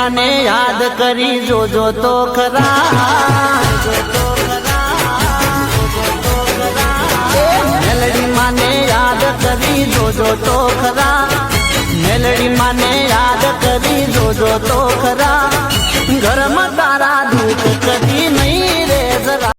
माने याद करी जोजो तो खरा मेलडी माने याद करी जोजो तो खरा मेलडी माने याद करी जोजो तो खरा घर में तारा दुख